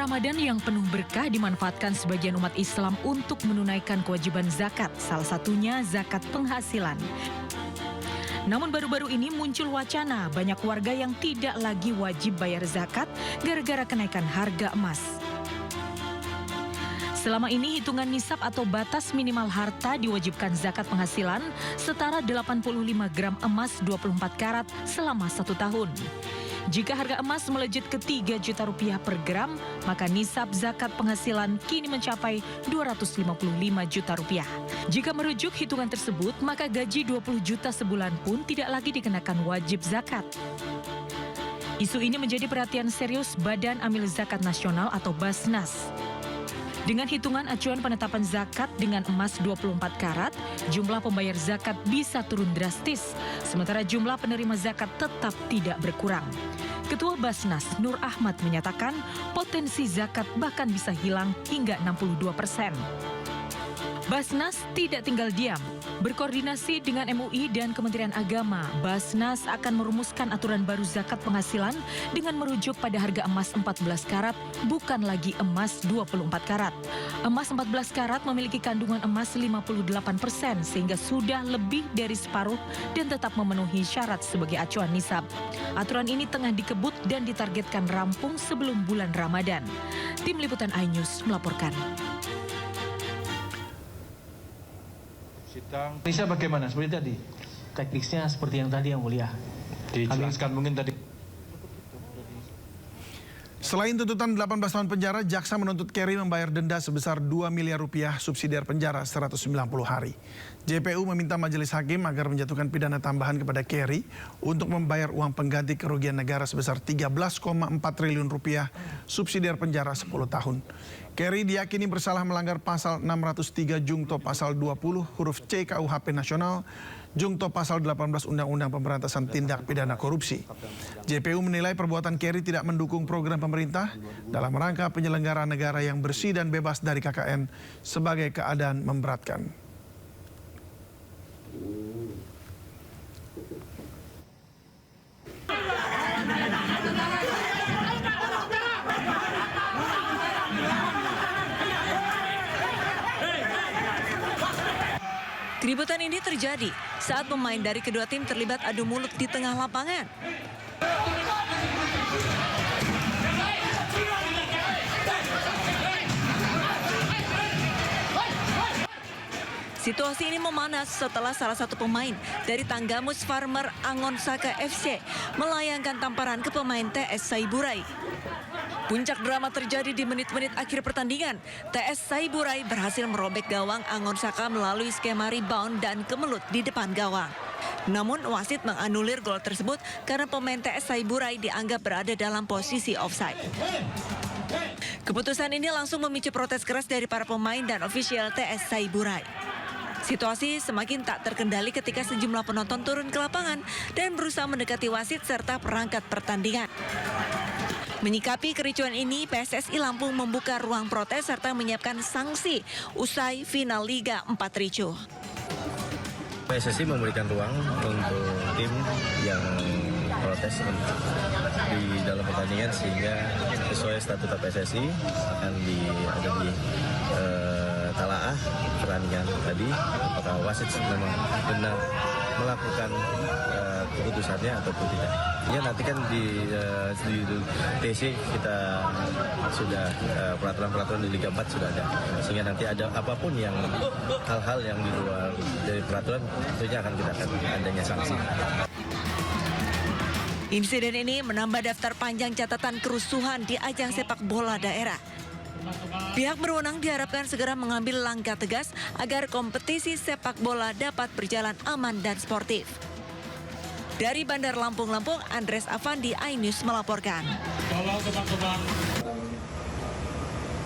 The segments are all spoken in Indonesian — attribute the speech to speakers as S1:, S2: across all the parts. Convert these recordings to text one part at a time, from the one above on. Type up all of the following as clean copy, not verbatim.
S1: Ramadan yang penuh berkah dimanfaatkan sebagian umat Islam untuk menunaikan kewajiban zakat, salah satunya zakat penghasilan. Namun baru-baru ini muncul wacana banyak warga yang tidak lagi wajib bayar zakat gara-gara kenaikan harga emas. Selama ini hitungan nisab atau batas minimal harta diwajibkan zakat penghasilan setara 85 gram emas 24 karat selama 1 tahun. Jika harga emas melejit ke 3 juta rupiah per gram, maka nisab zakat penghasilan kini mencapai 255 juta rupiah. Jika merujuk hitungan tersebut, maka gaji 20 juta sebulan pun tidak lagi dikenakan wajib zakat. Isu ini menjadi perhatian serius Badan Amil Zakat Nasional atau Basnas. Dengan hitungan acuan penetapan zakat dengan emas 24 karat, jumlah pembayar zakat bisa turun drastis, sementara jumlah penerima zakat tetap tidak berkurang. Ketua Basnas Nur Ahmad menyatakan potensi zakat bahkan bisa hilang hingga 62%. Basnas tidak tinggal diam. Berkoordinasi dengan MUI dan Kementerian Agama, Basnas akan merumuskan aturan baru zakat penghasilan dengan merujuk pada harga emas 14 karat, bukan lagi emas 24 karat. Emas 14 karat memiliki kandungan emas 58%, sehingga sudah lebih dari separuh dan tetap memenuhi syarat sebagai acuan nisab. Aturan ini tengah dikebut dan ditargetkan rampung sebelum bulan Ramadan. Tim Liputan iNews melaporkan.
S2: Indonesia bagaimana seperti tadi?
S3: Teknisnya seperti yang tadi, Yang Mulia.
S2: Dijelaskan mungkin tadi.
S4: Selain tuntutan 18 tahun penjara, jaksa menuntut Kerry membayar denda sebesar 2 miliar rupiah subsidiar penjara 190 hari. JPU meminta majelis hakim agar menjatuhkan pidana tambahan kepada Kerry untuk membayar uang pengganti kerugian negara sebesar 13,4 triliun rupiah subsidiar penjara 10 tahun. Kerry diyakini bersalah melanggar pasal 603 Jungto pasal 20 huruf C KUHP Nasional, Jungto pasal 18 Undang-Undang Pemberantasan Tindak Pidana Korupsi. JPU menilai perbuatan Kerry tidak mendukung program pemerintah dalam rangka penyelenggaraan negara yang bersih dan bebas dari KKN sebagai keadaan memberatkan.
S5: Keributan ini terjadi saat pemain dari kedua tim terlibat adu mulut di tengah lapangan. Situasi ini memanas setelah salah satu pemain dari Tanggamus Farmer Angon Saka FC melayangkan tamparan ke pemain TS Saiburai. Puncak drama terjadi di menit-menit akhir pertandingan. TS Saiburai berhasil merobek gawang Angon Saka melalui skema rebound dan kemelut di depan gawang. Namun wasit menganulir gol tersebut karena pemain TS Saiburai dianggap berada dalam posisi offside. Keputusan ini langsung memicu protes keras dari para pemain dan ofisial TS Saiburai. Situasi semakin tak terkendali ketika sejumlah penonton turun ke lapangan dan berusaha mendekati wasit serta perangkat pertandingan. Menyikapi kericuan ini, PSSI Lampung membuka ruang protes serta menyiapkan sanksi usai final Liga 4 ricuh.
S6: PSSI memberikan ruang untuk tim yang protes di dalam pertandingan sehingga sesuai statuta PSSI akan ada di talaah pertandingan tadi apakah wasit memang benar melakukan keputusannya ataupun tidak. Ya nanti kan di TC kita sudah peraturan-peraturan di Liga 4 sudah ada. Sehingga nanti ada apapun yang hal-hal yang di luar dari peraturan tentunya akan kita akan adanya sanksi.
S5: Insiden ini menambah daftar panjang catatan kerusuhan di ajang sepak bola daerah. Pihak berwenang diharapkan segera mengambil langkah tegas agar kompetisi sepak bola dapat berjalan aman dan sportif. Dari Bandar Lampung, Andres Avandi, iNews melaporkan.
S7: Tolong teman-teman.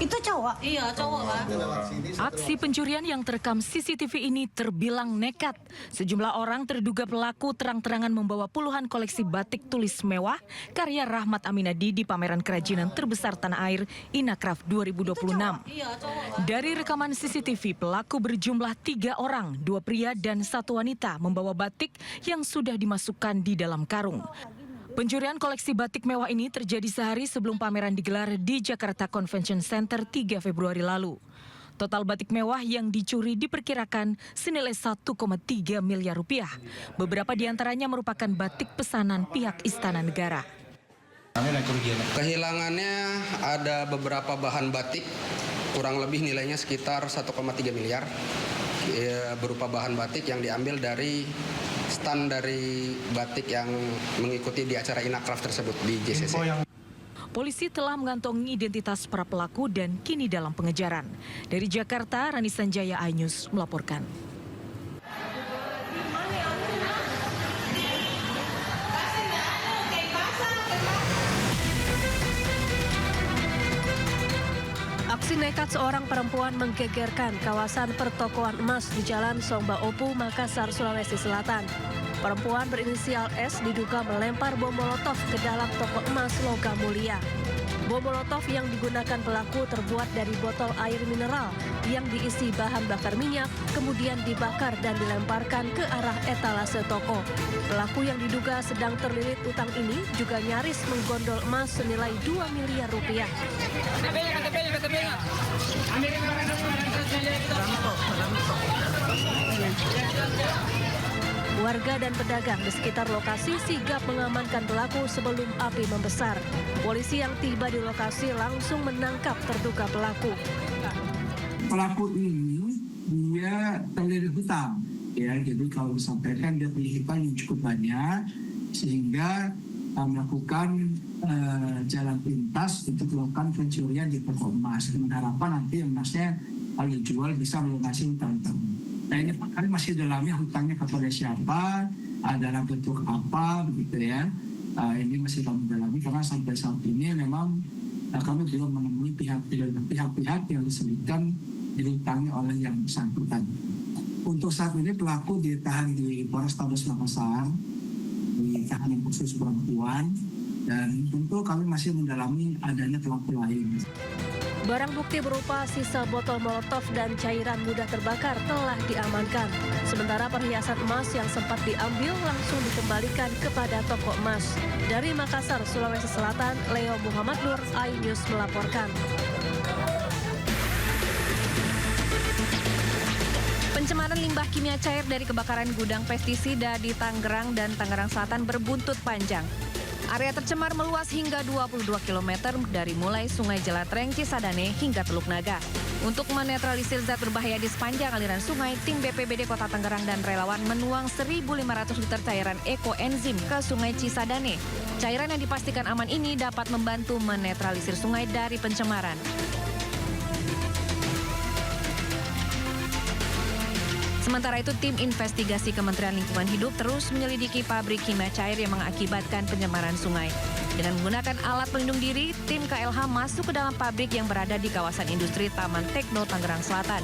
S8: Itu cowok?
S7: Iya, cowok Pak.
S1: Aksi pencurian yang terekam CCTV ini terbilang nekat. Sejumlah orang terduga pelaku terang-terangan membawa puluhan koleksi batik tulis mewah karya Rahmat Aminadi di pameran kerajinan terbesar tanah air Inacraft 2026. Dari rekaman CCTV, pelaku berjumlah 3 orang, 2 pria dan 1 wanita membawa batik yang sudah dimasukkan di dalam karung. Pencurian koleksi batik mewah ini terjadi sehari sebelum pameran digelar di Jakarta Convention Center 3 Februari lalu. Total batik mewah yang dicuri diperkirakan senilai 1,3 miliar rupiah. Beberapa di antaranya merupakan batik pesanan pihak Istana Negara.
S8: Kehilangannya ada beberapa bahan batik, kurang lebih nilainya sekitar 1,3 miliar. Berupa bahan batik yang diambil dari stand dari batik yang mengikuti di acara Inacraft tersebut di JCC.
S1: Polisi telah mengantongi identitas para pelaku dan kini dalam pengejaran. Dari Jakarta, Rani Sanjaya, iNews melaporkan.
S9: Aksi nekat seorang perempuan menggegerkan kawasan pertokoan emas di Jalan Songba Opu, Makassar, Sulawesi Selatan. Perempuan berinisial S diduga melempar bom molotov ke dalam toko emas Logam Mulia. Bom molotov yang digunakan pelaku terbuat dari botol air mineral yang diisi bahan bakar minyak, kemudian dibakar dan dilemparkan ke arah etalase toko. Pelaku yang diduga sedang terlilit utang ini juga nyaris menggondol emas senilai 2 miliar rupiah. Warga dan pedagang di sekitar lokasi sigap mengamankan pelaku sebelum api membesar. Polisi yang tiba di lokasi langsung menangkap terduga pelaku.
S10: Pelaku ini dia terlilit hutang, ya. Jadi kalau disampaikan dia terlilit hutang yang cukup banyak, sehingga melakukan jalan pintas untuk melakukan pencurian di toko emas. Dengan harapan nanti emasnya kalau dijual bisa melunasi hutang-hutang. Nah ini kami masih dalamnya hutangnya kepada siapa, dalam bentuk apa, begitu ya. Ini masih kami dalami karena sampai saat ini memang kami belum menemui pihak-pihak yang disebutkan dihutangi oleh yang bersangkutan. Untuk saat ini pelaku ditahan di Polrestabes Makassar, di tahanan khusus perempuan, dan tentu kami masih mendalami adanya pelaku lain.
S9: Barang bukti berupa sisa botol molotov dan cairan mudah terbakar telah diamankan. Sementara perhiasan emas yang sempat diambil langsung dikembalikan kepada toko emas. Dari Makassar, Sulawesi Selatan, Leo Muhammad Nur, iNews melaporkan. Pencemaran limbah kimia cair dari kebakaran gudang pestisida di Tangerang dan Tangerang Selatan berbuntut panjang. Area tercemar meluas hingga 22 km dari mulai Sungai Jelatreng, Cisadane hingga Teluk Naga. Untuk menetralisir zat berbahaya di sepanjang aliran sungai, tim BPBD Kota Tangerang dan relawan menuang 1.500 liter cairan ekoenzim ke Sungai Cisadane. Cairan yang dipastikan aman ini dapat membantu menetralisir sungai dari pencemaran. Sementara itu, tim investigasi Kementerian Lingkungan Hidup terus menyelidiki pabrik kimia cair yang mengakibatkan pencemaran sungai. Dengan menggunakan alat pelindung diri, tim KLH masuk ke dalam pabrik yang berada di kawasan industri Taman Tekno, Tangerang Selatan.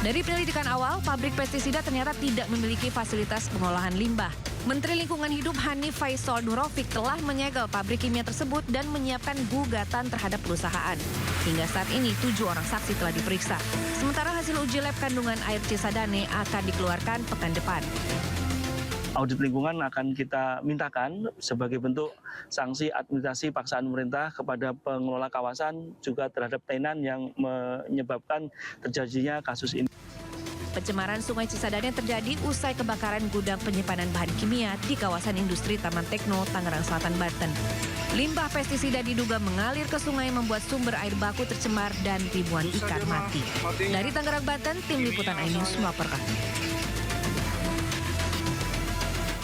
S9: Dari penyelidikan awal, pabrik pestisida ternyata tidak memiliki fasilitas pengolahan limbah. Menteri Lingkungan Hidup Hanif Faisal Nurofik telah menyegel pabrik kimia tersebut dan menyiapkan gugatan terhadap perusahaan. Hingga saat ini 7 orang saksi telah diperiksa. Sementara hasil uji lab kandungan air Cisadane akan dikeluarkan pekan depan.
S11: Audit lingkungan akan kita mintakan sebagai bentuk sanksi administrasi paksaan pemerintah kepada pengelola kawasan juga terhadap tenan yang menyebabkan terjadinya kasus ini.
S9: Pencemaran Sungai Cisadane terjadi usai kebakaran gudang penyimpanan bahan kimia di kawasan industri Taman Tekno, Tangerang Selatan, Banten. Limbah pestisida diduga mengalir ke sungai membuat sumber air baku tercemar dan ribuan ikan mati. Dari Tangerang, Banten, tim liputan iNews melaporkan.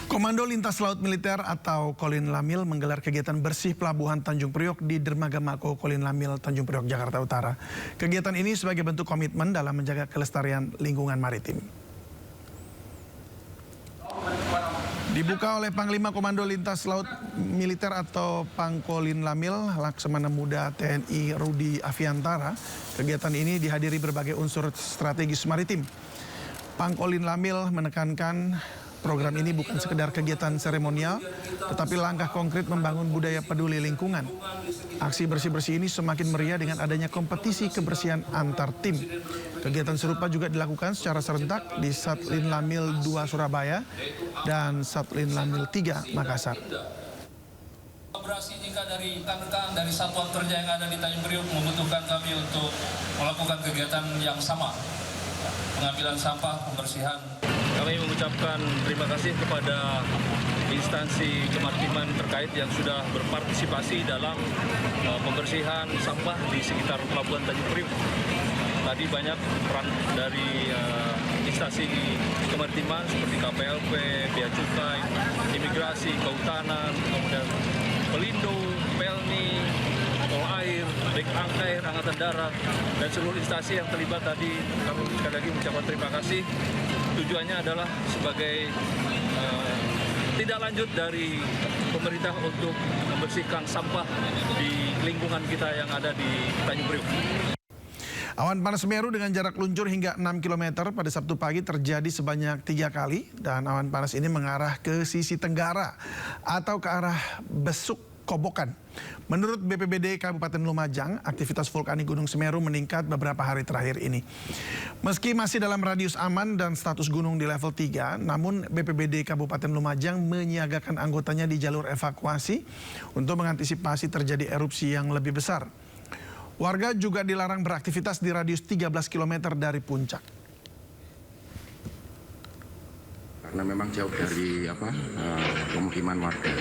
S4: Komando Lintas Laut Militer atau Kolin Lamil menggelar kegiatan bersih pelabuhan Tanjung Priok di Dermaga Mako Kolin Lamil, Tanjung Priok, Jakarta Utara. Kegiatan ini sebagai bentuk komitmen dalam menjaga kelestarian lingkungan maritim. Dibuka oleh Panglima Komando Lintas Laut Militer atau Pangkolin Lamil, Laksamana Muda TNI Rudi Aviantara. Kegiatan ini dihadiri berbagai unsur strategis maritim. Pangkolin Lamil menekankan Program ini bukan sekedar kegiatan seremonial, tetapi langkah konkret membangun budaya peduli lingkungan. Aksi bersih-bersih ini semakin meriah dengan adanya kompetisi kebersihan antar tim. Kegiatan serupa juga dilakukan secara serentak di Satlin Lamil 2 Surabaya dan Satlin Lamil 3 Makassar.
S7: Kolaborasi jika dari rekan-rekan dari satuan kerja yang ada di Tanjung Priok membutuhkan kami untuk melakukan kegiatan yang sama, pengambilan sampah, pembersihan.
S6: Kami mengucapkan terima kasih kepada instansi kemaritiman terkait yang sudah berpartisipasi dalam pembersihan sampah di sekitar Pelabuhan Tanjung Priok. Tadi banyak peran dari instansi kemaritiman seperti KPLP, Bea Cukai, Imigrasi, Kehutanan, kemudian Pelindo, Pelni, Polair, Dek Angkair, Angkatan Darat, dan seluruh instansi yang terlibat tadi. Kami sekali lagi mengucapkan terima kasih. Tujuannya adalah sebagai tindak lanjut dari pemerintah untuk membersihkan sampah di lingkungan kita yang ada di Tanjung Priok.
S4: Awan panas Semeru dengan jarak luncur hingga 6 km pada Sabtu pagi terjadi sebanyak 3 kali dan awan panas ini mengarah ke sisi tenggara atau ke arah Besuk Kobokan. Menurut BPBD Kabupaten Lumajang, aktivitas vulkanik Gunung Semeru meningkat beberapa hari terakhir ini. Meski masih dalam radius aman dan status gunung di level 3, namun BPBD Kabupaten Lumajang menyiagakan anggotanya di jalur evakuasi untuk mengantisipasi terjadi erupsi yang lebih besar. Warga juga dilarang beraktivitas di radius 13 km dari puncak.
S12: Karena memang jauh dari pemukiman warga.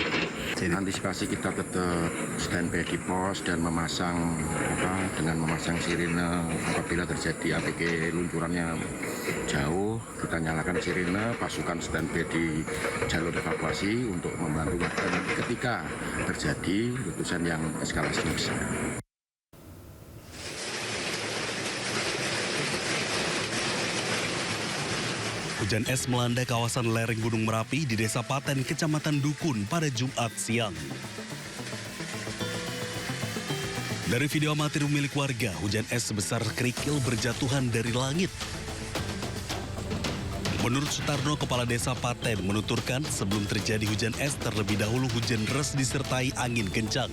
S12: Antisipasi kita tetap standby di pos dan memasang dengan memasang sirine apabila terjadi ATK luncurannya jauh, kita nyalakan sirine, pasukan standby di jalur evakuasi untuk membantu warga ketika terjadi letusan yang eskalasinya besar.
S13: Hujan es melanda kawasan lereng Gunung Merapi di Desa Paten, Kecamatan Dukun pada Jumat siang. Dari video amatir milik warga, hujan es sebesar kerikil berjatuhan dari langit. Menurut Sutarno, Kepala Desa Paten, menuturkan sebelum terjadi hujan es terlebih dahulu hujan deras disertai angin kencang.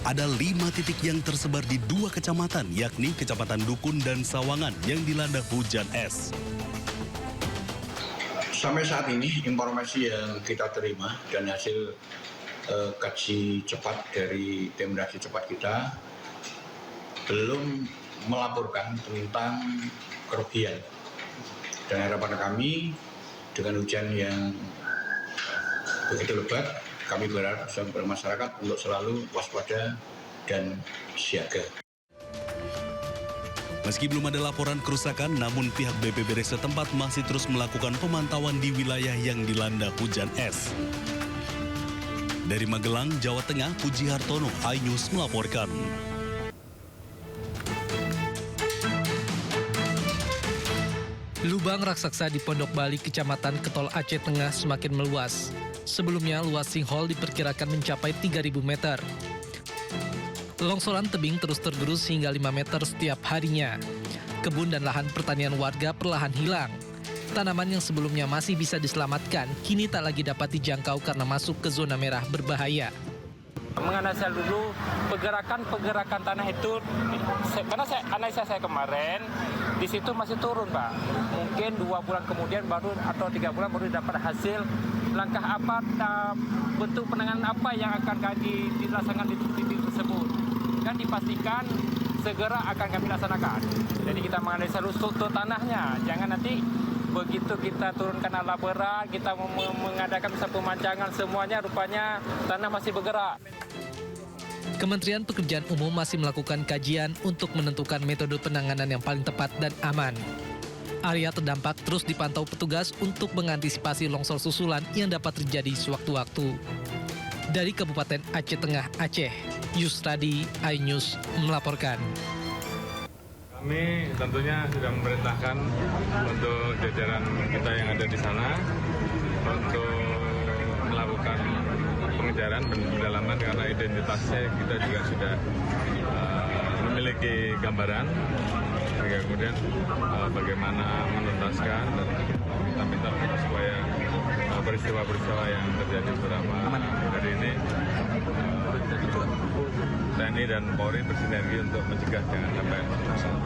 S13: Ada 5 titik yang tersebar di 2 kecamatan, yakni Kecamatan Dukun dan Sawangan yang dilanda hujan es.
S14: Sampai saat ini informasi yang kita terima dan hasil kaji cepat dari tim reaksi cepat kita belum melaporkan tentang kerugian. Dan harapan kami dengan hujan yang begitu lebat, kami berharap masyarakat untuk selalu waspada dan siaga.
S13: Meski belum ada laporan kerusakan, namun pihak BPBD setempat masih terus melakukan pemantauan di wilayah yang dilanda hujan es. Dari Magelang, Jawa Tengah, Puji Hartono, iNews melaporkan.
S15: Lubang raksasa di Pondok Bali, Kecamatan Ketol Aceh Tengah semakin meluas. Sebelumnya, luas sinkhole diperkirakan mencapai 3.000 meter. Longsoran tebing terus tergerus hingga 5 meter setiap harinya. Kebun dan lahan pertanian warga perlahan hilang. Tanaman yang sebelumnya masih bisa diselamatkan, kini tak lagi dapat dijangkau karena masuk ke zona merah berbahaya.
S16: Menganalisa dulu pergerakan tanah itu, karena analisa saya kemarin, di situ masih turun, Pak. Mungkin 2 bulan kemudian baru atau 3 bulan baru dapat hasil langkah apa, bentuk penanganan apa yang akan dilaksanakan di titik tersebut. Dan dipastikan segera akan kami laksanakan. Jadi kita menganalisa struktur tanahnya, jangan nanti begitu kita turunkan alat berat, kita mengadakan pemancangan semuanya, rupanya tanah masih bergerak.
S15: Kementerian Pekerjaan Umum masih melakukan kajian untuk menentukan metode penanganan yang paling tepat dan aman. Area terdampak terus dipantau petugas untuk mengantisipasi longsor susulan yang dapat terjadi sewaktu-waktu. Dari Kabupaten Aceh Tengah, Aceh, Yusradi, iNews melaporkan.
S17: Kami tentunya sudah memerintahkan untuk jajaran kita yang ada di sana untuk melakukan pengejaran dan pendalaman karena identitasnya kita juga sudah memiliki gambaran, sehingga kemudian bagaimana menuntaskan dan kita minta peristiwa-peristiwa yang terjadi beberapa hari ini, TNI dan Polri bersinergi untuk mencegah jangan sampai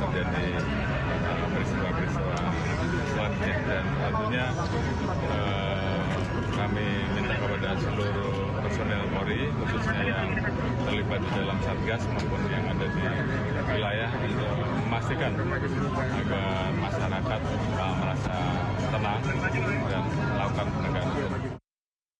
S17: terjadi peristiwa-peristiwa selanjutnya. Dan tentunya kami minta kepada seluruh personel Polri, khususnya yang terlibat di dalam Satgas maupun yang ada di wilayah, untuk memastikan agar masyarakat merasa tenang dan melakukan